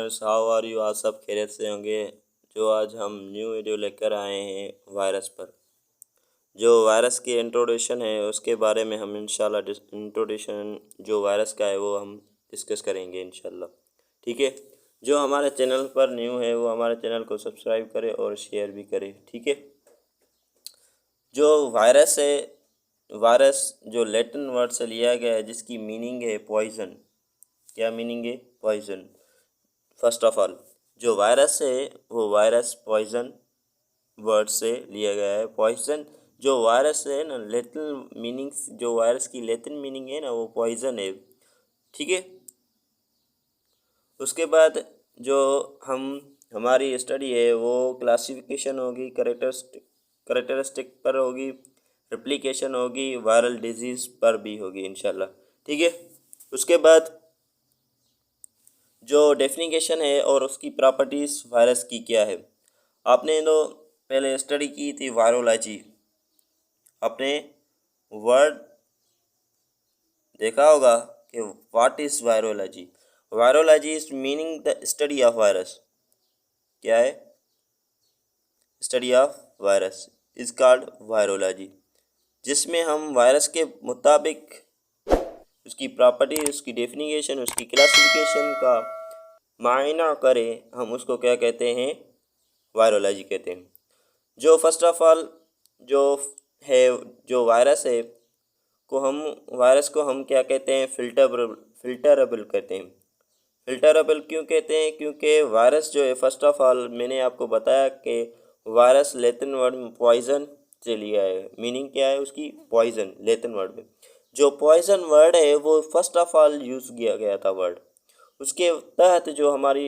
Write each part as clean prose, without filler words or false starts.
Listeners, how are you? आज सब खैरियत से होंगे। जो आज हम न्यू वीडियो लेकर आए हैं वायरस पर। जो वायरस की इंट्रोडक्शन है उसके बारे में हम इंशाल्लाह इंट्रोडक्शन जो वायरस का है वो हम डिस्कस करेंगे इंशाल्लाह। ठीक है। जो हमारे चैनल पर न्यू है वो हमारे चैनल को सब्सक्राइब करे और शेयर भी करे। ठीक है। जो वायरस है, वायरस जो लैटिन वर्ड से लिया गया है जिसकी मीनिंग है पॉइजन। क्या मीनिंग है? पॉइजन। फर्स्ट ऑफ ऑल जो वायरस है वो वायरस पॉइजन वर्ड से लिया गया है। पॉइजन जो वायरस है ना, लैटिन मीनिंग्स, जो वायरस की लैटिन मीनिंग है ना वो पॉइजन है। ठीक है। उसके बाद जो हमारी स्टडी है वो क्लासिफिकेशन होगी, करेक्टरिस्टिक पर होगी, रेप्लिकेशन होगी, वायरल डिजीज़ पर भी होगी इंशाल्लाह। ठीक है। उसके बाद जो डेफिनेशन है और उसकी प्रॉपर्टीज़ वायरस की क्या है। आपने तो पहले स्टडी की थी वायरोलॉजी। आपने वर्ड देखा होगा कि what is virology. Virology is meaning the study of virus. क्या है? Study of virus is called virology, जिसमें हम वायरस के मुताबिक उसकी प्रॉपर्टी, उसकी डेफिनेशन, उसकी क्लासिफिकेशन का मायना करें, हम उसको क्या कहते हैं? वायरोलॉजी कहते हैं। जो फर्स्ट ऑफ ऑल जो है, जो वायरस है वायरस को हम क्या कहते हैं? फिल्टरेबल कहते हैं। फिल्टरेबल क्यों कहते हैं? क्योंकि वायरस जो है, फर्स्ट ऑफ ऑल मैंने आपको बताया कि वायरस लैटिन वर्ड में पॉइजन से लिया है। मीनिंग क्या है उसकी? पॉइजन। लैटिन वर्ड में जो पॉइजन वर्ड है वो फर्स्ट ऑफ ऑल यूज़ किया गया था वर्ड। उसके तहत जो हमारी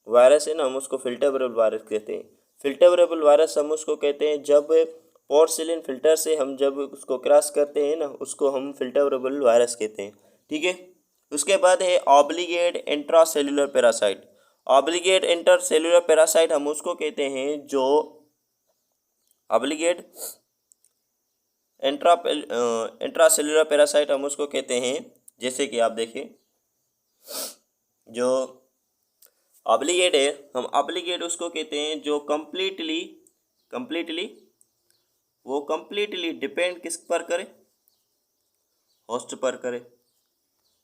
वायरस है ना, हम उसको फिल्टरेबल वायरस कहते हैं। फिल्टरेबल वायरस हम उसको कहते हैं जब पोर्सिलिन फिल्टर से हम जब उसको क्रॉस करते हैं ना, उसको हम फिल्टरेबल वायरस कहते हैं। ठीक है। उसके बाद है obligate intracellular parasite. Obligate intercellular parasite हम उसको कहते हैं जो ऑब्लिगेट इंट्रासेल्युलर पैरासाइट हम उसको कहते हैं, जैसे कि आप देखें जो ऑब्लिगेट है, हम ऑब्लिगेट उसको कहते हैं जो कंप्लीटली डिपेंड किस पर करे? होस्ट पर करे।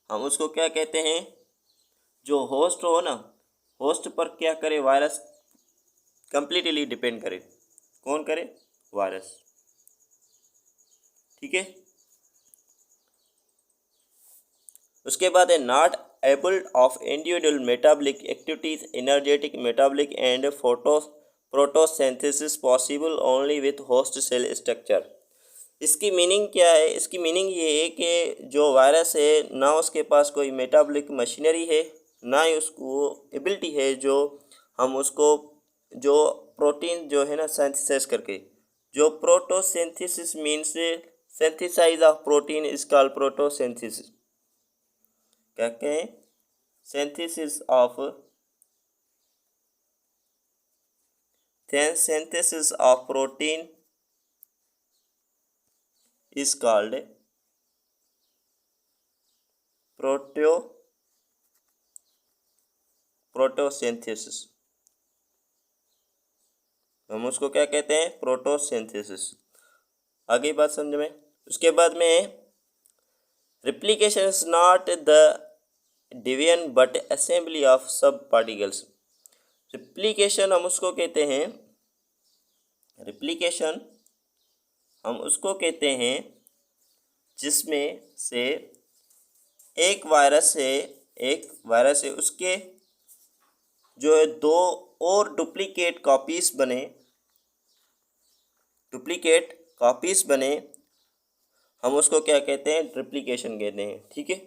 हम उसको क्या कहते हैं? जो होस्ट हो ना, होस्ट पर क्या करे? वायरस कंप्लीटली डिपेंड करे। कौन करे? वायरस। ठीक है। उसके बाद है not able of individual metabolic activities, energetic metabolic and protosynthesis possible only with host cell structure. इसकी मीनिंग क्या है? इसकी मीनिंग ये है कि जो वायरस है ना उसके पास कोई मेटाबॉलिक मशीनरी है, ना ही उसको एबिलिटी है जो हम उसको जो प्रोटीन जो है ना सिंथेसाइज करके, जो protosynthesis means synthesize of protein is called protosynthesis. क्या कहें? Synthesis of protein is called protosynthesis. हम उसको क्या कहते हैं? प्रोटोसिंथेसिस। आगे बात समझ में। उसके बाद में replication is not the division but assembly of सब पार्टिकल्स। रिप्लिकेशन हम उसको कहते हैं, रिप्लिकेशन हम उसको कहते हैं जिसमें से एक वायरस है उसके जो है दो और डुप्लीकेट कॉपीज बने, हम उसको क्या कहते हैं? रिप्लिकेशन कहते हैं। ठीक है।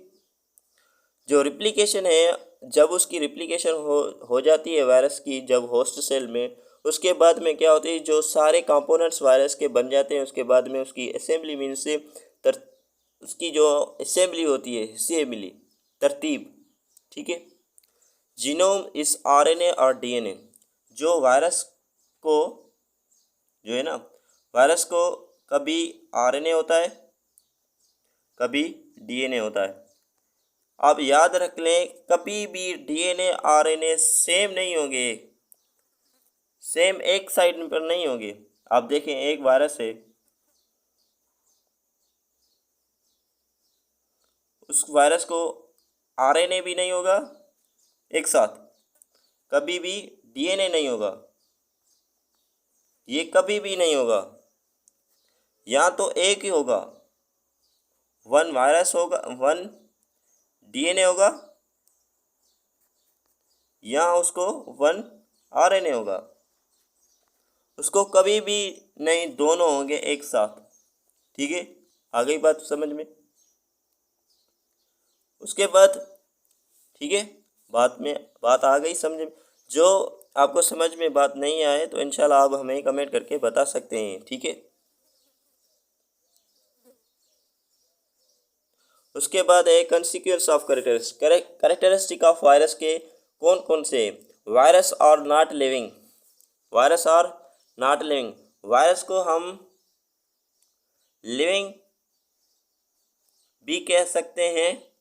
जो रिप्लिकेशन है, जब उसकी रिप्लिकेशन हो जाती है वायरस की, जब होस्ट सेल में, उसके बाद में क्या होती है? जो सारे कंपोनेंट्स वायरस के बन जाते हैं। उसके बाद में उसकी असेंबली मीन से उसकी जो असेंबली होती है, असेंबली तरतीब। ठीक है। जीनोम इस आरएनए और डीएनए। जो वायरस को जो है ना, वायरस को कभी आरएनए होता है, कभी डीएनए होता है। आप याद रख लें, कभी भी डीएनए आरएनए सेम नहीं होंगे, सेम एक साइड पर नहीं होंगे। आप देखें, एक वायरस है, उस वायरस को आरएनए भी नहीं होगा एक साथ, कभी भी डीएनए नहीं होगा, ये कभी भी नहीं होगा। या तो एक ही होगा, वन वायरस होगा, वन डीएनए होगा, या उसको वन आरएनए होगा। उसको कभी भी नहीं, दोनों होंगे एक साथ। ठीक है, आ गई बात समझ में? उसके बाद ठीक है, बात आ गई समझ में। जो आपको समझ में बात नहीं आए तो इंशाल्लाह आप हमें कमेंट करके बता सकते हैं। ठीक है, उसके बाद है consequence of characteristic of virus के कौन कौन से? वायरस और नॉट लिविंग, वायरस और नॉट लिविंग। वायरस को हम लिविंग भी कह सकते हैं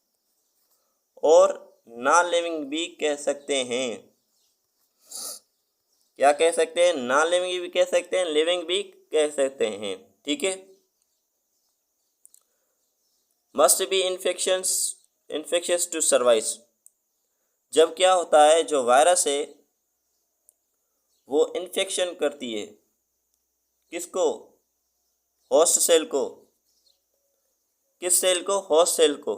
और नॉन लिविंग भी कह सकते हैं। क्या कह सकते हैं? नॉन लिविंग भी कह सकते हैं, लिविंग भी कह सकते हैं। ठीक है, must be infectious to survive. जब क्या होता है, जो वायरस है वो इन्फेक्शन करती है, किसको? होस्ट सेल को। किस सेल को? होस्ट सेल को।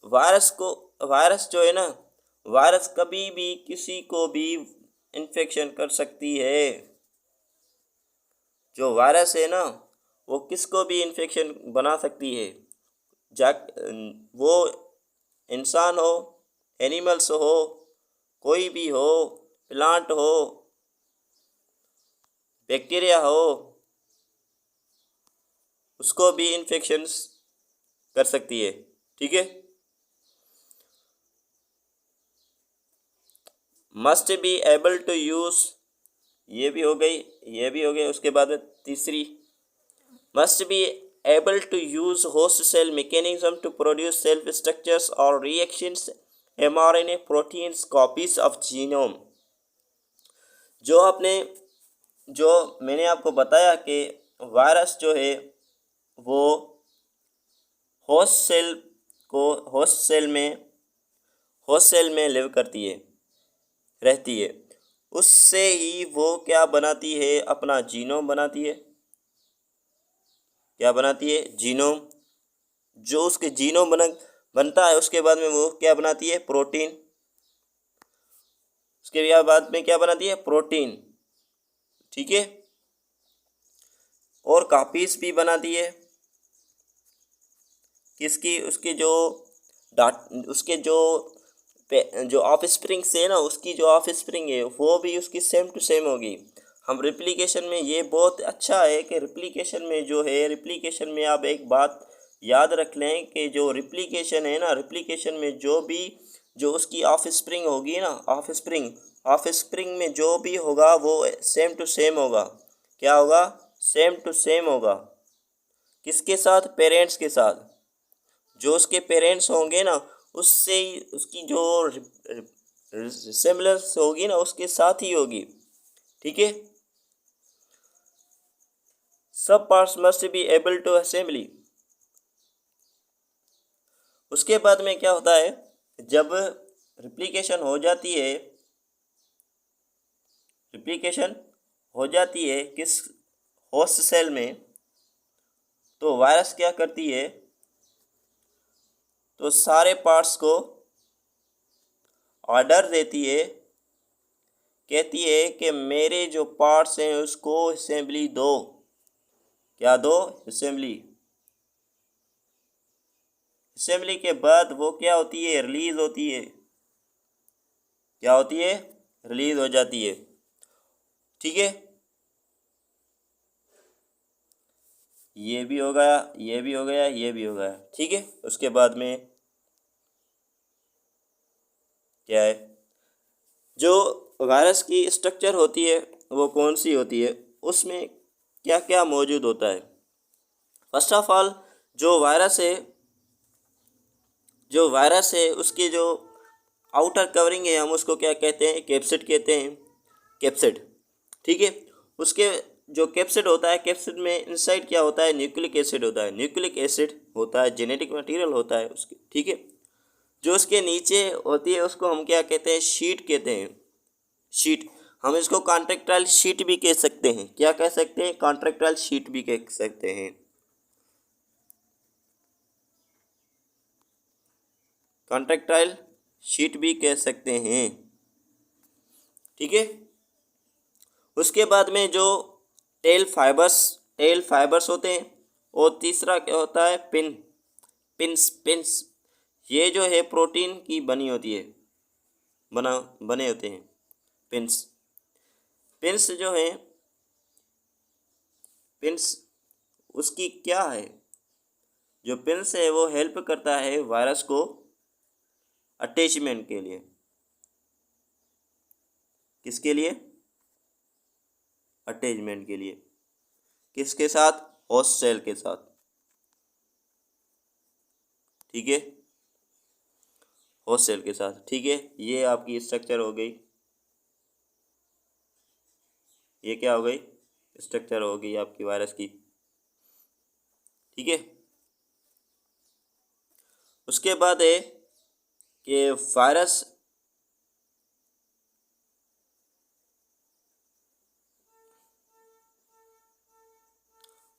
वायरस जो है ना, वायरस कभी भी किसी को भी इन्फेक्शन कर सकती है। जो वायरस है ना, वो किसको भी इन्फेक्शन बना सकती है। वो इंसान हो, एनिमल्स हो, कोई भी हो, प्लांट हो, बैक्टीरिया हो, उसको भी इन्फेक्शंस कर सकती है। ठीक है, must be able to use, ये भी हो गई, ये भी हो गई। उसके बाद तीसरी, must be able to use host cell mechanism to produce self structures और reactions, mRNA proteins, copies of genome. जो मैंने आपको बताया कि वायरस जो है वो होस्ट सेल में लिव करती है, रहती है। उससे ही वो क्या बनाती है? अपना जीनोम बनाती है। क्या बनाती है? जीनोम। जो उसके जीनोम बनता है, उसके बाद में वो क्या बनाती है? प्रोटीन। उसके बाद में क्या बनाती है? प्रोटीन। ठीक है, और कॉपीज भी बनाती है। किसकी? उसके जो ऑफ स्प्रिंग से है ना, उसकी जो ऑफ स्प्रिंग है वो भी उसकी सेम टू सेम होगी। हम रिप्लिकेशन में, ये बहुत अच्छा है कि रिप्लिकेशन में जो है, रिप्लिकेशन में आप एक बात याद रख लें कि जो रिप्लिकेशन है ना, रिप्लिकेशन में जो उसकी ऑफ स्प्रिंग होगी ना, ऑफ स्प्रिंग में जो भी होगा वो सेम टू सेम होगा। क्या होगा? सेम टू सेम होगा। किसके साथ? पेरेंट्स के साथ। जो उसके पेरेंट्स होंगे ना, उससे ही उसकी जो रिसेम्बलेंस होगी ना, उसके साथ ही होगी। ठीक है, सब parts must be able to assembly. उसके बाद में क्या होता है, जब रिप्लिकेशन हो जाती है किस होस्ट सेल में, तो वायरस क्या करती है? तो सारे पार्ट्स को ऑर्डर देती है, कहती है कि मेरे जो पार्ट्स हैं उसको असेंबली दो। क्या दो? असेंबली। असेंबली के बाद वो क्या होती है? रिलीज होती है। क्या होती है? रिलीज हो जाती है। ठीक है, ये भी हो गया, ये भी हो गया, ये भी हो गया। ठीक है, उसके बाद में क्या है? जो वायरस की स्ट्रक्चर होती है वो कौन सी होती है? उसमें क्या क्या मौजूद होता है? फर्स्ट ऑफ ऑल, जो वायरस है जो वायरस है उसकी जो आउटर कवरिंग है हम उसको क्या कहते हैं, कैप्सिड कहते हैं, कैप्सिड। ठीक है, उसके जो कैप्सिड होता है, कैप्सिड में इनसाइड क्या होता है, न्यूक्लिक एसिड होता है। न्यूक्लिक एसिड होता है, जेनेटिक मटेरियल होता है उसके। ठीक है, जो उसके नीचे होती है उसको हम क्या कहते हैं, शीट कहते हैं, शीट। हम इसको कॉन्ट्रैक्टाइल शीट भी कह सकते हैं। क्या कह सकते हैं, कॉन्ट्रैक्टाइल शीट भी कह सकते हैं, कॉन्ट्रैक्टाइल शीट भी कह सकते हैं। ठीक है, उसके बाद में जो टेल फाइबर्स होते हैं, और तीसरा क्या होता है, पिंस। ये जो है प्रोटीन की बनी होती है, बने होते हैं पिंस जो है, पिंस उसकी क्या है, जो पिंस है वो हेल्प करता है वायरस को अटैचमेंट के लिए। किसके लिए, अटैचमेंट के लिए। किसके साथ, होस्ट सेल के साथ। ठीक है, होस्ट सेल के साथ। ठीक है, ये आपकी स्ट्रक्चर हो गई, ये क्या हो गई, स्ट्रक्चर हो गई आपकी वायरस की। ठीक है, उसके बाद है कि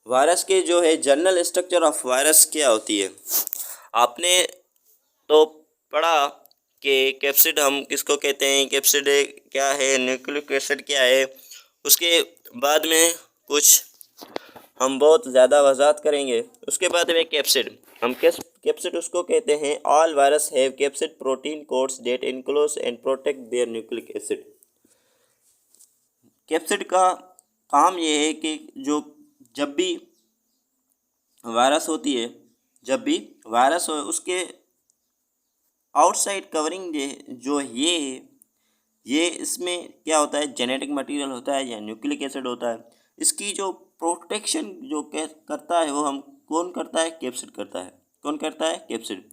वायरस के जो है जनरल स्ट्रक्चर ऑफ वायरस क्या होती है। आपने तो पढ़ा कि कैप्सिड हम किसको कहते हैं, कैप्सिड क्या है, न्यूक्लिक एसिड क्या है। उसके बाद में कुछ हम बहुत ज़्यादा वजाहत करेंगे। उसके बाद में कैप्सिड, हम कैप्सिड उसको कहते हैं, all virus have capsid protein codes that enclose and protect their nucleic acid. Capsid का काम ये है कि जो जब भी वायरस होती है, जब भी वायरस हो उसके आउटसाइड कवरिंग जो ये है, ये इसमें क्या होता है, जेनेटिक मटेरियल होता है या न्यूक्लिक एसिड होता है। इसकी जो प्रोटेक्शन जो करता है वो हम कौन करता है, कैप्सिड करता है। कौन करता है, capsid.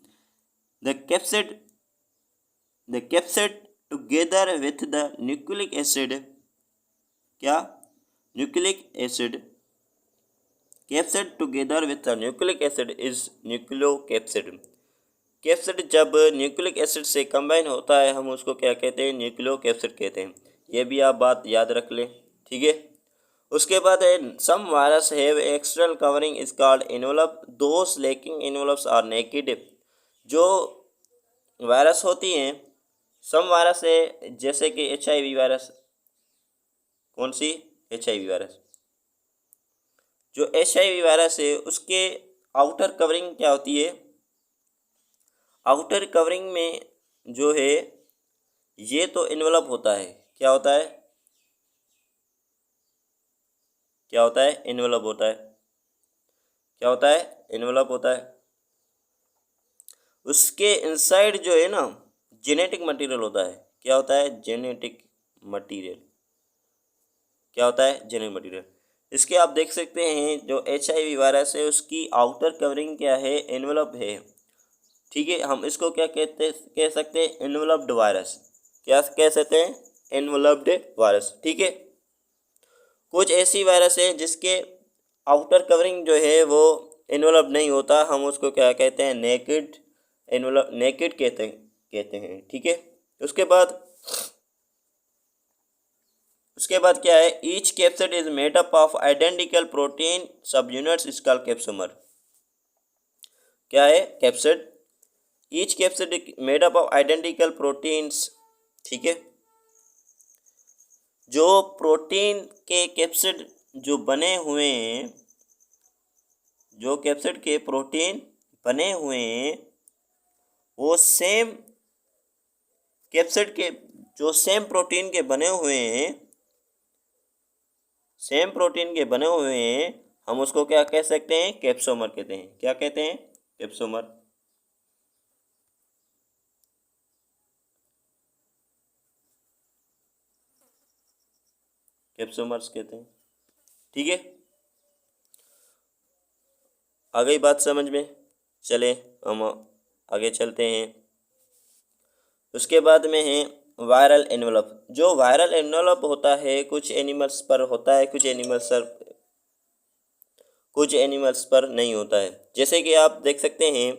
The capsid the capsid together with the nucleic acid, क्या, nucleic acid, capsid together with the nucleic acid is nucleocapsid. Capsid जब न्यूक्लिक एसिड से कंबाइन होता है हम उसको क्या कहते हैं, न्यूक्लियोकैप्सिड कहते हैं। ये भी आप बात याद रख लें। ठीक है, उसके बाद है some virus have external covering is called envelope, those lacking envelopes are naked. जो वायरस होती हैं, सम वायरस है जैसे कि HIV वायरस। कौन सी, HIV वायरस। जो HIV वायरस है उसके आउटर कवरिंग क्या होती है, आउटर कवरिंग में जो है ये तो इन्वेलप होता है। क्या होता है, क्या होता है, इन्वेलप होता है। क्या होता है, इन्वेलप होता है। उसके इनसाइड जो है ना, जेनेटिक मटेरियल होता है। क्या होता है, जेनेटिक मटेरियल। क्या होता है, जेनेटिक मटेरियल। इसके आप देख सकते हैं जो HIV वायरस है उसकी आउटर कवरिंग क्या है, एनवलप है। ठीक है, हम इसको क्या कह सकते हैं, एनवलप्ड वायरस। क्या कह सकते हैं, एनवलप्ड वायरस। ठीक है, कुछ ऐसी वायरस है जिसके आउटर कवरिंग जो है वो एनवलप नहीं होता, हम उसको क्या कहते हैं, नेकेड एनवलप, नेकेड कहते हैं। ठीक है, उसके बाद क्या है, each capsid is made up of identical protein सब यूनिट्स इज कॉल्ड कैप्सोमर। क्या है, capsid, each capsid made up of identical proteins. ठीक है, जो प्रोटीन के कैप्सिड जो बने हुए हैं, जो कैप्सिड के प्रोटीन बने हुए हैं वो सेम कैप्सिड के, जो सेम प्रोटीन के बने हुए हैं, सेम प्रोटीन के बने हुए हैं, हम उसको क्या कह सकते हैं, कैप्सोमर कहते हैं। क्या कहते हैं, कैप्सोमर। कैप्सोमर्स कहते हैं। ठीक है, आ गई बात समझ में। चले हम आगे चलते हैं। उसके बाद में है वायरल एनवलप। जो वायरल एनवलप होता है कुछ एनिमल्स पर होता है, कुछ एनिमल्स पर नहीं होता है। जैसे कि आप देख सकते हैं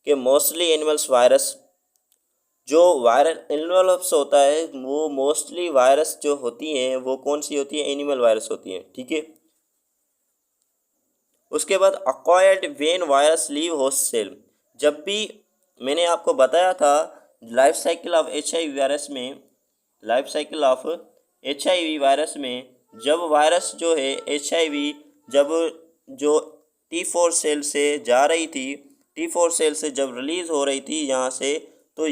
कि मोस्टली एनिमल्स वायरस, जो वायरल एनवलप्स होता है वो मोस्टली वायरस जो होती हैं वो कौन सी होती है, एनिमल वायरस होती हैं, ठीक है। उसके बाद acquired when virus leave host cell. जब भी मैंने आपको बताया था life cycle of HIV virus में, life cycle of HIV virus में, जब वायरस जो है HIV जब जो T4 सेल से जा रही थी, T4 सेल से जब रिलीज़ हो रही थी यहाँ से, तो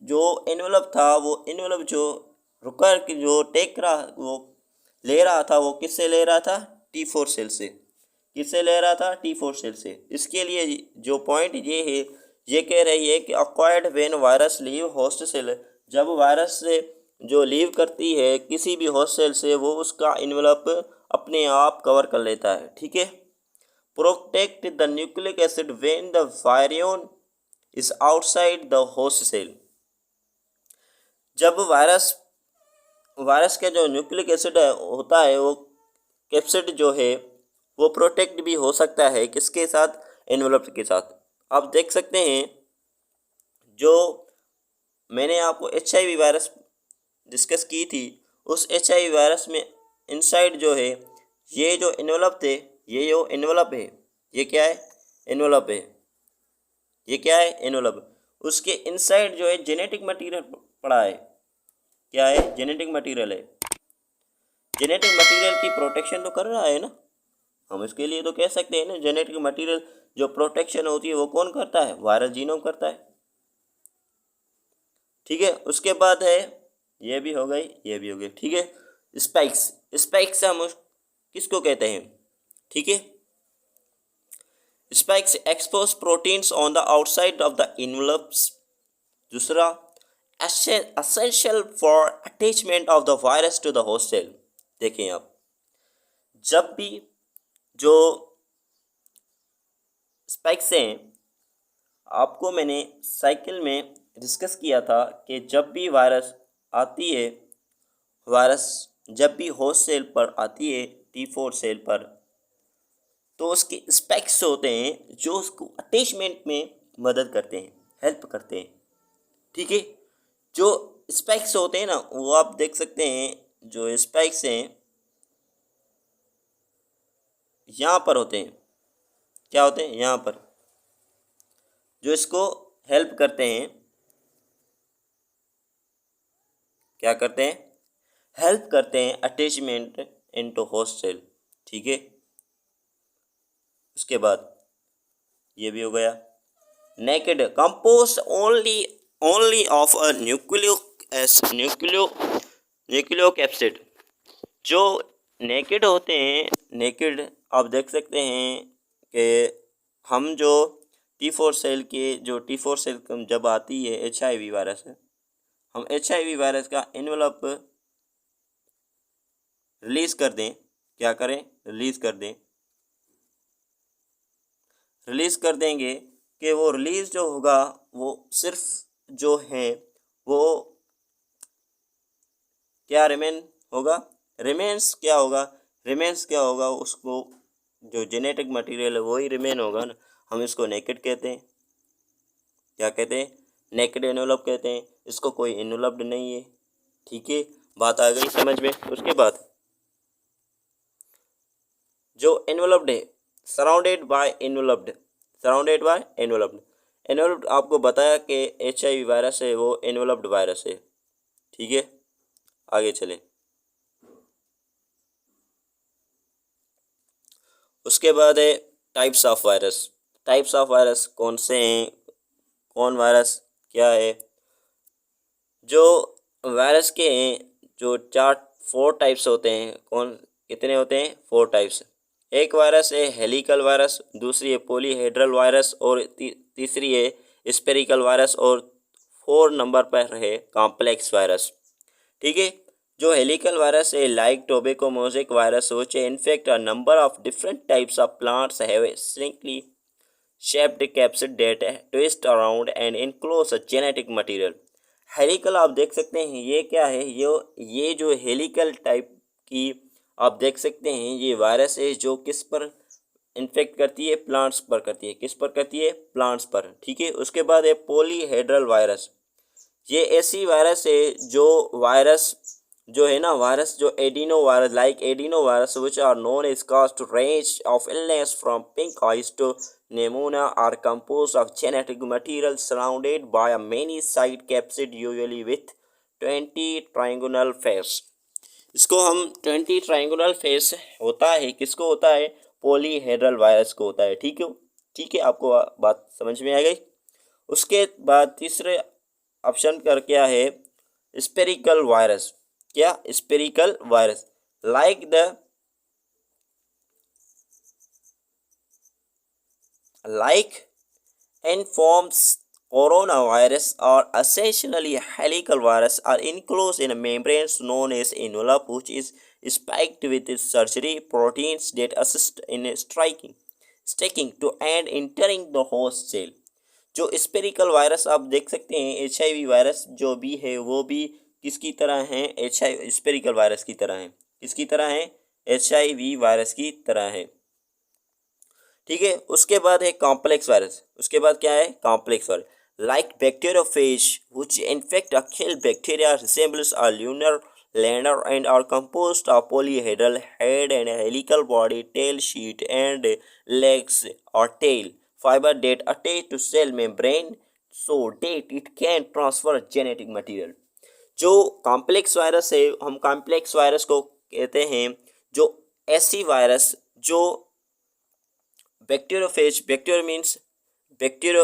जो एनवलप था वो एनवलप जो रुका जो टेक रहा वो ले रहा था, वो किससे ले रहा था, T4 सेल से। किससे ले रहा था, T4 सेल से। इसके लिए जो पॉइंट ये है, ये कह रही है कि acquired when virus leave host cell, जब वायरस से जो लीव करती है किसी भी होस्ट सेल से, वो उसका इन्वेलप अपने आप कवर कर लेता है, ठीक है। Protect the nucleic acid when the virion is outside the host cell. जब वायरस का जो न्यूक्लिक एसिड होता है वो कैप्सिड जो है वो प्रोटेक्ट भी हो सकता है किसके साथ, एनवलप के साथ। आप देख सकते हैं जो मैंने आपको HIV वायरस डिस्कस की थी, उस HIV वायरस में इनसाइड जो है ये जो एनवलप थे, ये जो एनवलप है ये क्या है, एनवलप है, ये क्या है, एनवलप। उसके इनसाइड जो है जेनेटिक मटेरियल पड़ा है, क्या है, जेनेटिक मटेरियल है। जेनेटिक मटेरियल की प्रोटेक्शन तो कर रहा है ना, हम इसके लिए तो कह सकते हैं ना जेनेटिक मटेरियल जो प्रोटेक्शन होती है वो कौन करता है, वायरस जीनोम करता है, ठीक है। उसके बाद है ये भी हो गई, ये भी हो गई, ठीक है। स्पाइक्स, स्पाइक्स हम किसको कहते हैं, ठीक है। Spikes expose proteins on the outside of the envelopes. दूसरा essential for attachment of the virus to the host cell. देखें आप, जब भी जो स्पाइक्स हैं, आपको मैंने साइकिल में डिस्कस किया था कि जब भी वायरस आती है, वायरस जब भी होस्ट सेल पर आती है T4 सेल पर, तो उसके स्पाइक्स होते हैं जो उसको अटैचमेंट में मदद करते हैं, हेल्प करते हैं, ठीक है। जो स्पाइक्स होते हैं ना वो आप देख सकते हैं, जो स्पाइक्स हैं यहाँ पर होते हैं, क्या होते हैं, यहाँ पर, जो इसको हेल्प करते हैं, क्या करते हैं, हेल्प करते हैं अटैचमेंट इनटू होस्ट सेल, ठीक है। उसके बाद ये भी हो गया। Naked compost only of a nucleocapsid. जो नेकेड होते हैं, नेकेड आप देख सकते हैं कि हम जो T4 सेल के जो T4 सेल जब आती है HIV वायरस है, हम HIV वायरस का एनवलप रिलीज़ कर दें, क्या करें, रिलीज़ कर दें, रिलीज़ कर देंगे कि वो रिलीज़ जो होगा वो सिर्फ जो है वो क्या रिमेन होगा, रिमेन्स क्या होगा, रिमेन्स क्या होगा, उसको जो जेनेटिक मटेरियल है वही रिमेन होगा ना। हम इसको नेकेड कहते हैं, क्या कहते हैं, नेकेड एनवलप कहते हैं। इसको कोई एनवलप्ड नहीं है, ठीक है, बात आ गई समझ में। उसके बाद जो एनवलप्ड है, surrounded by enveloped, surrounded by enveloped. Enveloped आपको बताया कि HIV वायरस है वो एनवलप्ड वायरस है, ठीक है। आगे चलें। उसके बाद है types of virus. Types of virus कौन से हैं, कौन वायरस क्या है। जो वायरस के हैं जो 4 टाइप्स होते हैं, कौन कितने होते हैं, 4 टाइप्स। एक वायरस है हेलिकल वायरस, दूसरी है पॉलीहेड्रल वायरस और तीसरी है स्पेरिकल वायरस और 4 नंबर पर है कॉम्प्लेक्स वायरस, ठीक है। जो हेलिकल वायरस है like tobacco mosaic virus which infect a number of different types of plants have shaped capsid that twist around and enclose a genetic material. Helical आप देख सकते हैं ये क्या है, ये जो हेलिकल टाइप की आप देख सकते हैं ये वायरस है जो किस पर इन्फेक्ट करती है, प्लांट्स पर करती है। किस पर करती है? प्लांट्स पर। ठीक है, उसके बाद है पॉलीहेड्रल वायरस। ये ऐसी वायरस है जो वायरस जो है ना, वायरस जो adeno virus like adeno virus which are known is cast range of illness from pink eyes to pneumonia are composed of genetic material surrounded by a many side capsid usually with 20 triangular face. इसको हम 20 triangular face होता है, किसको होता है? Polyhedral virus को होता है। ठीक है, आपको बात समझ में आ गई। उसके बाद तीसरे ऑप्शन कर क्या है? Spherical virus. क्या? Spherical virus like the informs coronavirus or essentially helical virus are enclosed in a membrane known as envelope which is spiked with surgery proteins that assist in sticking to and entering the host cell. जो spherical virus आप देख सकते हैं, HIV virus जो भी है वो भी किसकी तरह है? HIV स्पेरिकल वायरस की तरह है। किसकी तरह है? HIV वायरस की तरह है। ठीक है, उसके बाद है कॉम्प्लेक्स वायरस। उसके बाद क्या है? Complex virus like bacteriophage which infect a kill bacteria resembles a lunar lander and are composed of polyhedral head and helical body tail sheath and legs or tail fiber that attach to cell membrane so that it can transfer genetic material. जो complex virus है, हम complex virus को कहते हैं जो ऐसी virus जो bacteriophage, bacteria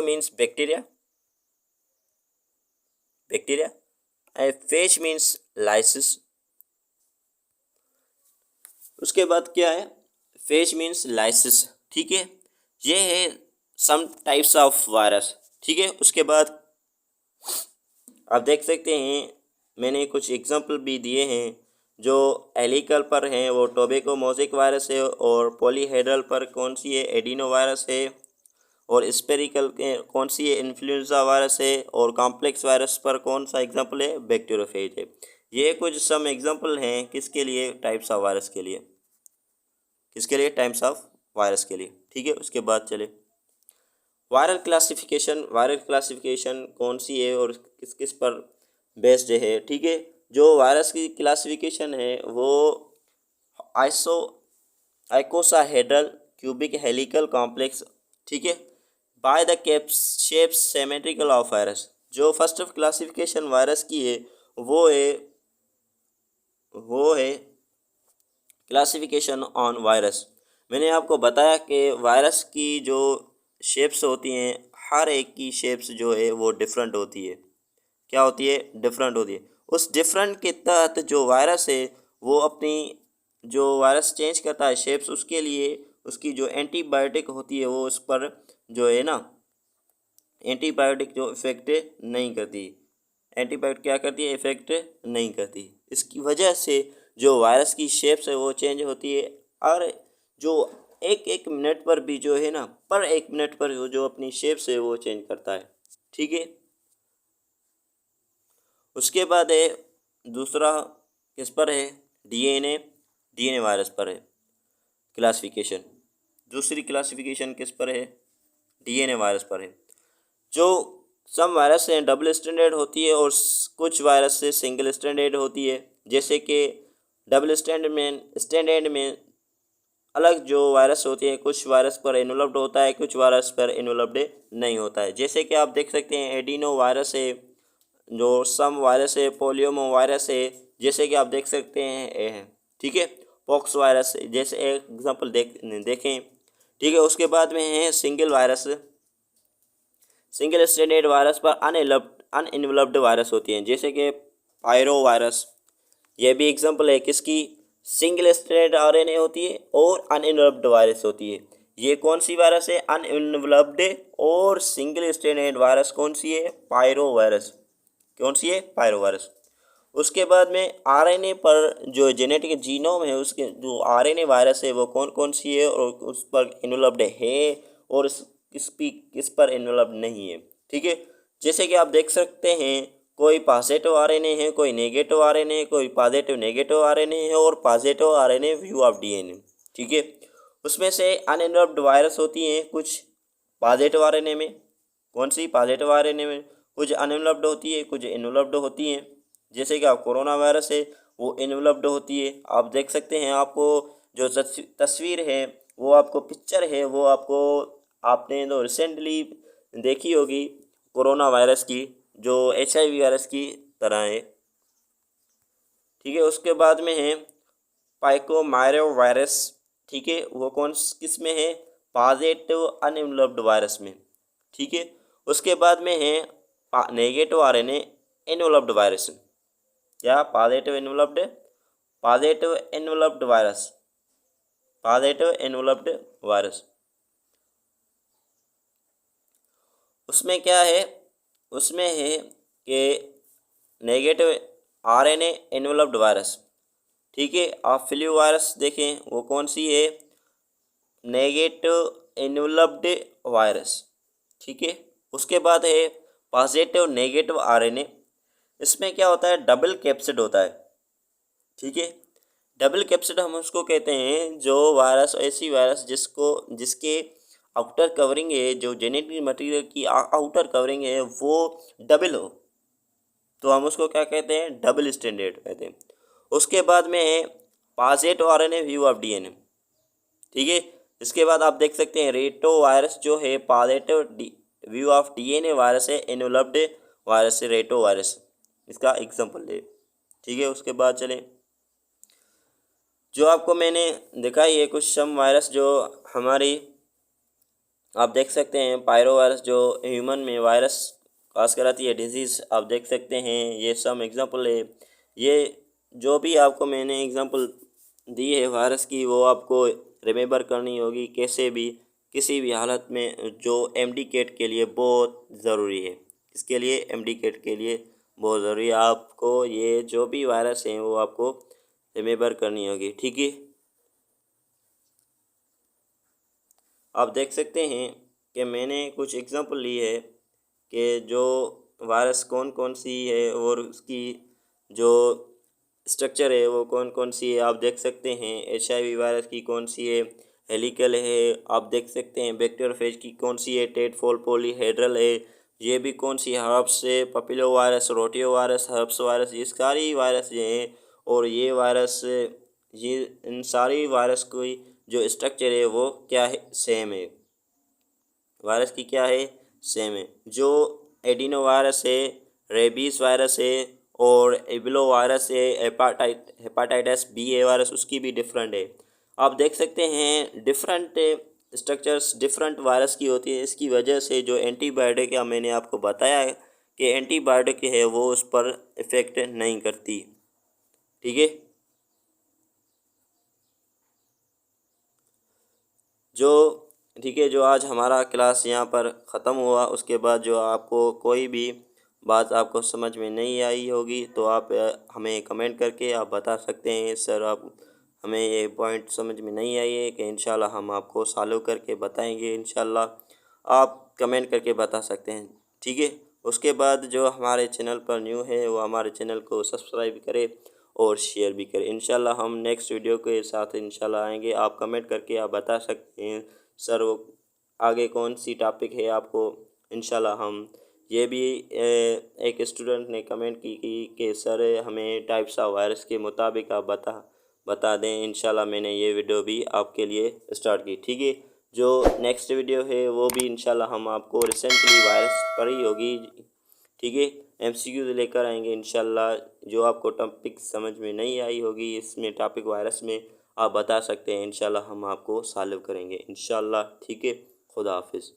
means bacteria and phase means lysis. उसके बाद क्या है? Phase means lysis. ठीक है, ये है सम टाइप्स ऑफ वायरस। ठीक है, उसके बाद आप देख सकते हैं मैंने कुछ एग्जांपल भी दिए हैं। जो हेलिकल पर हैं वो टोबैको मोज़ेक वायरस है, और पॉलीहेड्रल पर कौन सी है? एडिनो वायरस है, और स्पेरिकल के कौन सी है? इन्फ्लुएंजा वायरस है, और कॉम्प्लेक्स वायरस पर कौन सा एग्जांपल है? बैक्टीरियोफेज है। ये कुछ सम एग्जांपल हैं किसके लिए? टाइप्स ऑफ वायरस के लिए। किसके लिए? टाइप्स ऑफ वायरस के लिए। ठीक है, उसके बाद चले वायरल क्लासिफिकेशन। वायरल क्लासिफिकेशन कौन सी है और किस किस पर बेस्ड है? ठीक है, जो वायरस की क्लासिफिकेशन है वो आइकोसाहेड्रल क्यूबिक हेलिकल कॉम्प्लेक्स। ठीक है, by the shapes symmetrical of virus. जो फर्स्ट ऑफ क्लासिफिकेशन वायरस की है वो है क्लासिफिकेशन ऑन वायरस। मैंने आपको बताया कि वायरस की जो शेप्स होती हैं, हर एक की शेप्स जो है वो डिफरेंट होती है। क्या होती है? डिफरेंट होती है। उस डिफरेंट के तहत जो वायरस है वो अपनी जो वायरस चेंज करता है शेप्स, उसके लिए उसकी जो एंटीबायोटिक होती है वो उस पर जो है ना, एंटीबायोटिक जो इफेक्ट नहीं करती। एंटीबायोटिक क्या करती है? इफेक्ट नहीं करती। इसकी वजह से जो वायरस की शेप्स है वो चेंज होती है, और जो एक मिनट पर भी जो है ना, पर एक मिनट पर जो अपनी शेप्स है वो चेंज करता है। ठीक है, उसके बाद है दूसरा किस पर है? डीएनए वायरस पर है क्लासिफिकेशन। दूसरी क्लासिफिकेशन किस पर है? डीएनए वायरस पर है। जो सम वायरस हैं डबल स्टैंडर्ड होती है और कुछ वायरस से सिंगल स्टैंडर्ड होती है। जैसे कि डबल स्टैंडर्ड में अलग जो वायरस होती है, कुछ वायरस पर एन्वेलप्ड होता है, कुछ वायरस पर एन्वेलप्ड नहीं होता है। जैसे कि आप देख सकते हैं एडिनो वायरस है, जो सम वायरस है, पोलियोमो वायरस है, जैसे कि आप देख सकते हैं। ठीक है, पॉक्स वायरस जैसे एक एग्जांपल देखें। ठीक है, उसके बाद में है सिंगल स्टैंडर्ड वायरस पर अनएन्वेलप्ड वायरस होती हैं, जैसे कि पायरो वायरस। यह भी एग्जांपल है किसकी? सिंगल स्टैंडर्ड आरएनए होती है और अनएन्वेलप्ड वायरस होती है। ये कौन सी वायरस है? अनएन्वेलप्ड। और सिंगल स्टैंडर्ड वायरस कौन सी है? Pyro virus. कौन सी है? Pyro virus. उसके बाद में आरएनए पर जो जेनेटिक जीनोम है, उसके जो आरएनए वायरस है वो कौन कौन सी है और उस पर एन्वेलप्ड है, और किस पर इन्वॉल्व नहीं है। ठीक है, जैसे कि आप देख सकते हैं कोई पॉजिटिव आरएनए है, कोई नेगेटिव आरएनए है, कोई पॉजिटिव नेगेटिव आरएनए है और positive RNA view of DNA. ठीक है, उसमें से अनइन्वॉल्व्ड वायरस होती हैं कुछ पॉजिटिव आरएनए में, कौन सी पॉजिटिव आरएनए में, कुछ अनइन्वॉल्व्ड होती है, कुछ इन्वॉल्व्ड होती हैं। जैसे कि आप कोरोना वायरस है वो इन्वॉल्व्ड होती है। आप देख सकते हैं, आपको जो तस्वीर है वो आपको पिक्चर है वो आपको आपने तो रिसेंटली देखी होगी कोरोना वायरस की, जो HIV वायरस की तरह है। ठीक है, उसके बाद में है पाइकोमायरो वायरस। ठीक है, वो किस में है, पॉजिटिव अनइन्वॉल्व्ड वायरस में। ठीक है, उसके बाद में है नेगेटिव आरएनए इन्वॉल्व्ड वायरस। क्या, positive involved virus, positive involved virus. उसमें क्या है, उसमें है कि नेगेटिव आरएनए इन्वॉल्व्ड वायरस। ठीक है, आप फ्लू वायरस देखें वो कौन सी है, नेगेटिव इन्वॉल्व्ड वायरस। ठीक है, उसके बाद है पॉजिटिव नेगेटिव आरएनए। इसमें क्या होता है, डबल कैप्सिड होता है। ठीक है, डबल कैप्सिड हम उसको कहते हैं जो वायरस, ऐसी वायरस जिसके आउटर कवरिंग है, जो जेनेटिक मटेरियल की आउटर कवरिंग है वो डबल हो, तो हम उसको क्या कहते हैं, डबल स्टैंडर्ड कहते हैं। उसके बाद में है positive RNA view of DNA. ठीक है, इसके बाद आप देख सकते हैं रेटो वायरस जो है positive view of DNA virus है, इन्वॉल्व्ड वायरस है रेटो वायरस, इसका एग्जांपल है। ठीक है, उसके बाद चलें, जो आपको मैंने दिखाई है कुछ सम वायरस जो हमारी, आप देख सकते हैं पायरो वायरस जो ह्यूमन में वायरस काज कराती है डिजीज़, आप देख सकते हैं ये सम एग्जांपल है। ये जो भी आपको मैंने एग्जांपल दी है वायरस की वो आपको रिमेंबर करनी होगी कैसे भी, किसी भी हालत में, जो MD कैट के लिए बहुत ज़रूरी है। इसके लिए MD कैट के लिए बहुत ज़रूरी है, आपको ये जो भी वायरस हैं वो आपको रिमेंबर करनी होगी। ठीक है, आप देख सकते हैं कि मैंने कुछ एग्जांपल ली है कि जो वायरस कौन कौन सी है और उसकी जो स्ट्रक्चर है वो कौन कौन सी है। आप देख सकते हैं HIV वायरस की कौन सी है, हेलिकल है। आप देख सकते हैं बैक्टीरियोफेज की कौन सी है, टेटफॉल पॉलीहेड्रल है। ये भी कौन सी, हर्ब्स है, पपिलो वायरस, रोटियो वायरस, हर्ब्स वायरस, ये सारी वायरस ये हैं। और ये वायरस, ये इन सारी वायरस की जो स्ट्रक्चर है वो क्या है, सेम है। वायरस की क्या है, सेम है। जो एडिनो वायरस है, रेबीज वायरस है और एबोला वायरस है, हेपाटाइटिस बी है वायरस, उसकी भी डिफरेंट है। आप देख सकते हैं डिफरेंट स्ट्रक्चर्स डिफरेंट वायरस की होती है। इसकी वजह से जो एंटीबायोटिक है, मैंने आपको बताया है कि एंटीबायोटिक है वो उस पर इफ़ेक्ट नहीं करती। ठीक है, ठीक है, जो आज हमारा क्लास यहाँ पर ख़त्म हुआ, उसके बाद जो आपको कोई भी बात आपको समझ में नहीं आई होगी तो आप हमें कमेंट करके आप बता सकते हैं, सर आप हमें ये पॉइंट समझ में नहीं आई है, कि इंशाल्लाह हम आपको सॉल्व करके बताएंगे। इंशाल्लाह आप कमेंट करके बता सकते हैं। ठीक है, उसके बाद जो हमारे चैनल पर न्यू है वो हमारे चैनल को सब्सक्राइब करे और शेयर भी करें। इंशाल्लाह हम नेक्स्ट वीडियो के साथ इंशाल्लाह आएंगे। आप कमेंट करके आप बता सकते हैं सर वो आगे कौन सी टॉपिक है आपको। इंशाल्लाह हम ये भी एक स्टूडेंट ने कमेंट की कि सर हमें टाइप्स ऑफ वायरस के मुताबिक आप बता दें। इंशाल्लाह मैंने ये वीडियो भी आपके लिए स्टार्ट की। ठीक है, जो नेक्स्ट वीडियो है वो भी इंशाल्लाह हम आपको रिसेंटली वायरस पर ही होगी। ठीक है, MCQ लेकर आएंगे इंशाल्लाह। जो आपको टॉपिक समझ में नहीं आई होगी इसमें टॉपिक वायरस में, आप बता सकते हैं, इंशाल्लाह हम आपको सॉल्व करेंगे इंशाल्लाह। ठीक है, खुदा हाफिज़।